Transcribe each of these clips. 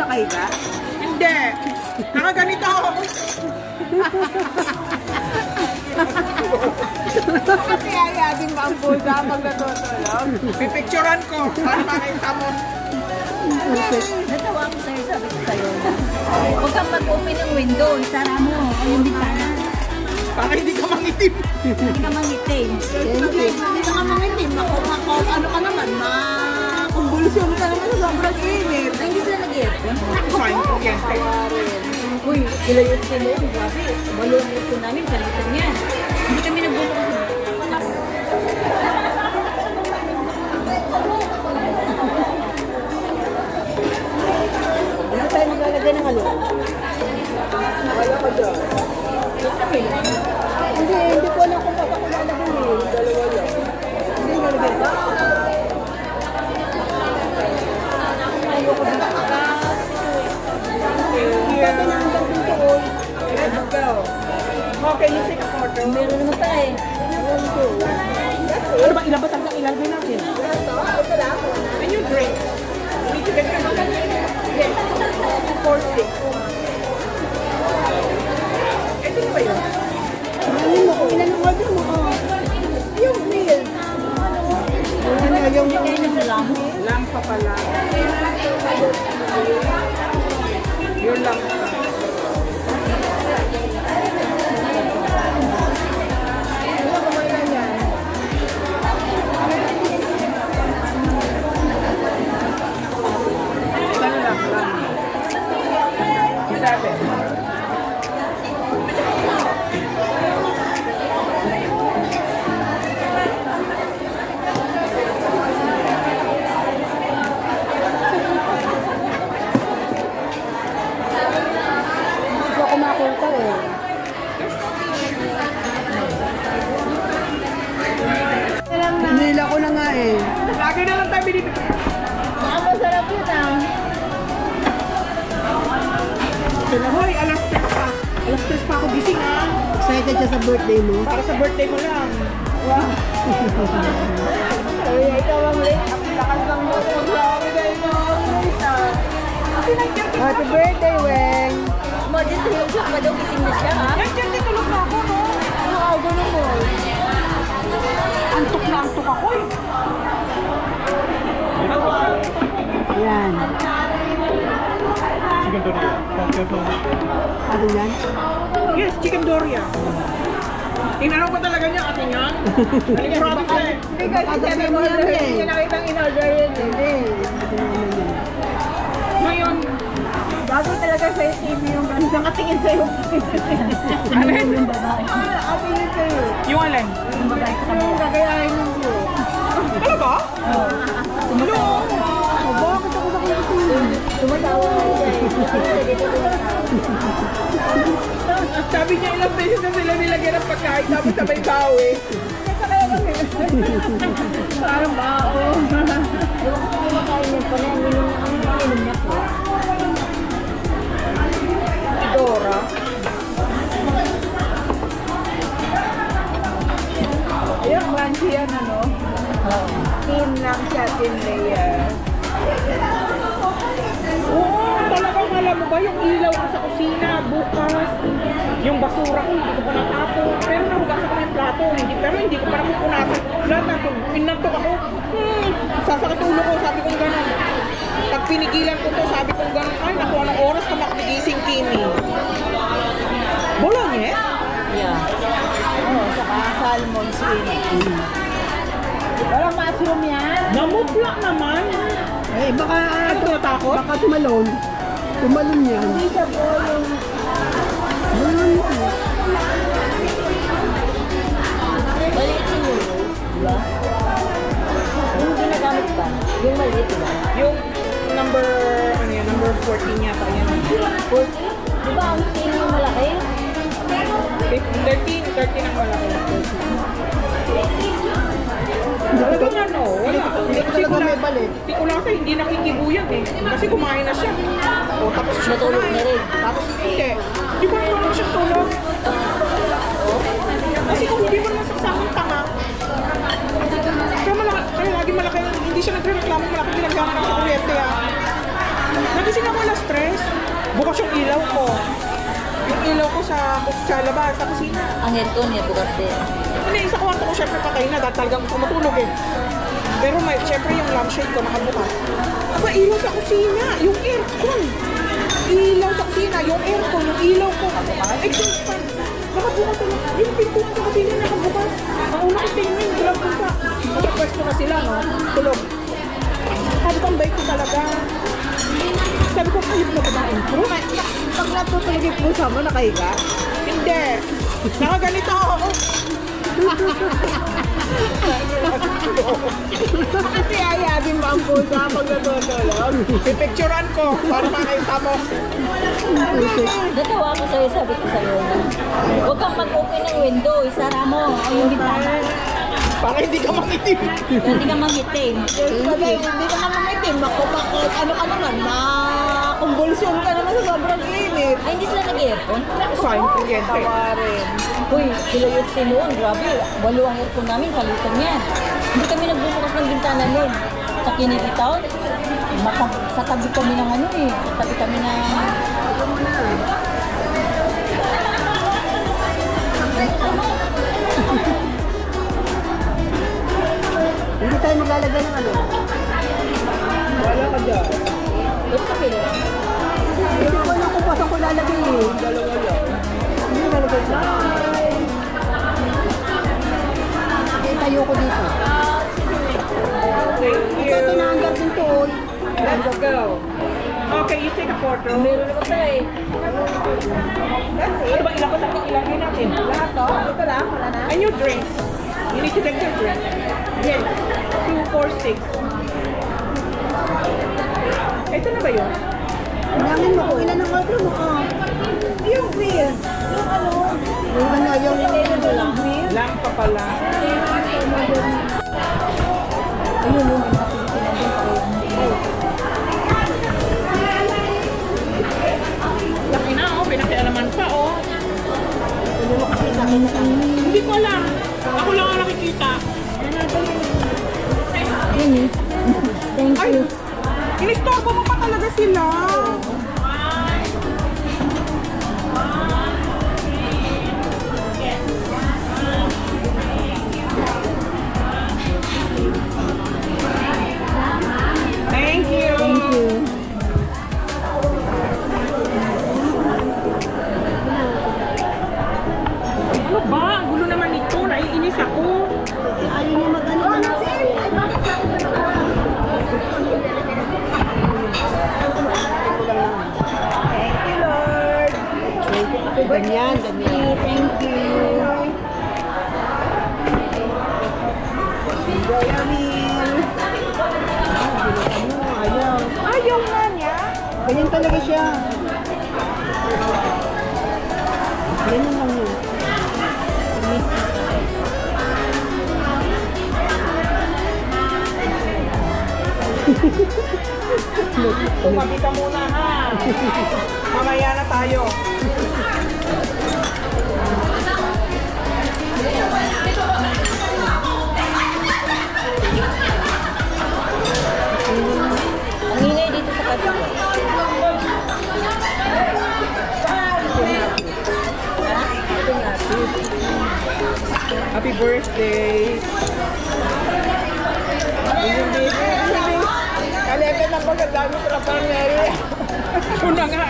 nakahiga? Hindi. Nakaganito ako. Kasi ayagin ba ang pusa pag natutulog? Pipicturean ko. Para makita mo. Natawa ko sa'yo, sabi ko sa'yo. Huwag kang mag-open ng window, sara mo. Ayun di ka na. Para hindi ka mangitim. Hindi ka mangitim. Hindi ka mangitim. Ano ka naman? Makumbulsyon ka naman sa sobrang init. Ay, hindi sila nag-aircon. Fine, kuryente. Uy, sila yung sila yung grabe. Balo ang aircon namin, kalitan niya. Hindi kami nagbulo kasi. Ano tayo maglalagay ng halo? Wala ka dyan. Hindi ko alam kung papakulala ko eh. Dalawa lang. Hindi nalagay ba? Ayaw ko dito. Pwede na ang dito ko. Let's go. Okay, you take a photo. Meron naman pa eh. Ano ba? Ilan ba talaga ilalagay natin? Ito lang. And you drink. We need to get your Yes. 4-6. Ito na ba yun? Ano mo? Kung ilan ang order mo? Yung meal. Yung lang. Lang pa pala. Yun lang pa. Ano kumain yan? Isang lang. Isabi. Gusto ko makunta eh. Nila ko na nga eh. Lagi na lang tayo binibigyan. Masarap yun ah. Hoy, alas 3 pa. Alas 3 pa ako gising ah. Excited siya sa birthday mo? Para sa birthday mo lang. Wow. Ay, ikaw ang late. Ang lakas lang mo. Mag-holiday mo. Happy birthday, Weng. Model 3 o'clock pa daw, gising na siya ha. Yan, tulog na ako, no? Ano ako ganun mo? Antok na antok ako eh. Yan. Chicken Doria. Ano yan? Yes, chicken doria. Tinanong ko talaga niya, ate niya. Promise eh. Hindi kasi sabi mo yan eh. Hindi nakitang in-order yun eh. Hindi. Ngayon, Bago talaga sa TV yung ganda. Nakatingin sa'yo. Yung babae. Nakatingin sa'yo. yung alin? Yung babae sa Yung kanila. gagayahin mo ko. Talaga? Tumatawa. Bakit ako nakikitingin? Tumatawa nga siya eh. Sabi niya ilang beses na sila nilagyan ng pagkain tapos sabay bawi. Parang bao. Yung kumakain niya pa na, ininom niya po. Dora. Ayun, crunchy yan ano. Thin lang siya, thin layer. Oo, talagang alam mo ba yung ilaw ko sa kusina bukas. Yung basura ko hindi ko pa natapon. Pero nahugasan ko yung plato. Hindi ko pa napupunasan. Lahat na ito. Pinantok ako. Sasakit ulo ko. Sabi kong gano'n. Pag pinigilan ko to, sabi kong gano'n. Ay, nakuha ng oras ka makigising, Kimi. Bolognese? Yeah. Oo, saka salmon skin. Walang mushroom yan. Namutla naman. Eh, baka Ano ito natakot? baka tumalon. Tumalon yan. Hindi siya po yung... Tumalon yan. Maliit siguro, di ba? Yung ginagamit pa, yung maliit, di ba? Yung number, ano yan, number 14 yata yan. 40? Di ba ang skin yung malaki? 13 ang malaki. Talagang ano, wala. Hindi ko talaga may balik. Hindi ko lang kasi hindi nakikibuyag eh. Kasi kumain na siya. O tapos siya Natulog kumain. na rin. Tapos hindi. Di ba naman siya tulog? Kasi kung hindi mo naman saksakang tanga, kaya lagi malaki, hindi siya nagre-reklamo malaki ginagana ng kuryente ah. Nagising ako alas 3. Bukas yung ilaw ko. Yung ilaw ko sa labas, sa kusina. Ang aircon niya, bukas din. Hindi, sa kwarto ko syempre patay na dahil talagang gusto matulog eh. Pero syempre yung lampshade ko nakabukas. Aba, ilaw sa kusina, yung aircon. Ilaw sa kusina, yung aircon, yung ilaw ko. Exhaust fan. Nakabukas talaga. Yung pinto ko sa kusina nakabukas. Ang una ko tingin, tulog ko sa. Kasi pwesto na sila, no? Tulog. Sabi ko, ang bait ko talaga. Sabi ko, kayip na ba ba? Pero pag natutulog yung pusa mo, nakahiga? Hindi. Nakaganito ako. Kasi ayabin mo ang pusa pag natutulog. Pipicturean ko para makita mo. Natawa ko sa'yo, sabi ko sa'yo. Huwag kang mag-open ng window, isara mo ang yung bintana. Para hindi ka mangitim. Hindi ka mangitim. Hindi ka naman itim. Ano ka naman, kumbulsyon ka naman sa sobrang init. Ay, hindi sila nag-aircon? Fine, kuryente. Tawarin. Uy, sila yung sinuon, grabe. 8 ang aircon namin, kalitan yan. Hindi kami nagbubukas ng bintana nun. Sa Kinibitaw, sa tabi kami ng ano eh. Sa tabi kami ng... Hindi tayo maglalagay ng ano. Wala ka dyan. Ito sa pila. Hindi ko alam kung pasang ko lalagay eh. Dalawa lang. Hindi lalagay na. Tayo ko dito. Thank you. Ito na ang garden to. Let's go. Okay, you take a photo. Meron naman tayo eh. Ano ba, ilang ilagay natin? Lahat to? Ito lang, wala na. And your drinks. You need to take your drink. Yes. 2, 4, 6. Ito na ba yun? Hangin mo kung ilan ang order mo ka. Yung grill. Yung ano. Yung ano, yung grill. Lang pa pala. Ayun, yung pinagin pa rin. Laki na, oh. Pinakialaman pa, oh. Hindi ko alam. Ako lang ang nakikita. Yun eh. Thank Ay, you. inistorbo mo pa talaga sila. Thank you. Thank you. Ano ba? Ang gulo naman nito. Naiinis ako. Ayaw niya mag-ano. Oh, that's it. Ay, bakit sa akin na Thank you, Lord. Ganyan, ganyan. Thank you. Enjoy your meal. Ayaw. Ayaw nga niya. Ganyan talaga siya. Ganyan lang yun. Tumabi ka muna ha. Mamaya na tayo. Ang ingay dito sa kati. Happy birthday. Kalebe na pag ang dami para pang Mary. Yun na nga.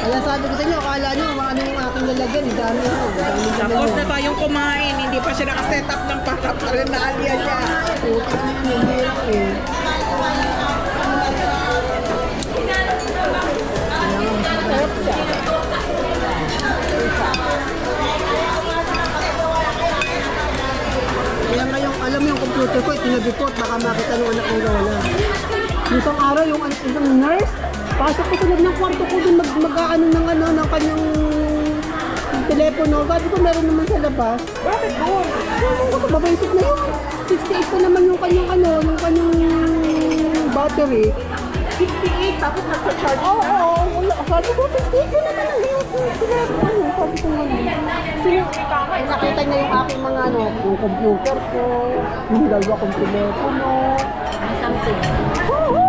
Kaya sabi ko sa inyo, akala nyo, ano yung aking lalagyan, dami mo. Tapos na tayong kumain, hindi pa siya nakaset up ng paraphernalia niya. Putik na yun, hindi lang eh. Sarap siya. Kaya ngayong, alam mo yung computer ko, itinabi ko at baka makita ng anak ng lola. Isang araw, yung isang nurse, pasok ko sa loob ng kwarto ko din mag-ano ng ano, ng kanyang telepono. Sabi ko, meron naman sa labas. Bakit doon? Babaisip na yun. 68 pa naman yung kanyang ano, yung kanyang battery. 68 tapos nagpa-charge Oo, wala. Sabi ko, 68 ko naman ang ngayon. Sabi ko nga. Ay, nakita niya yung aking mga ano, yung computer ko, yung dalawa kong telepono. Something. Oo,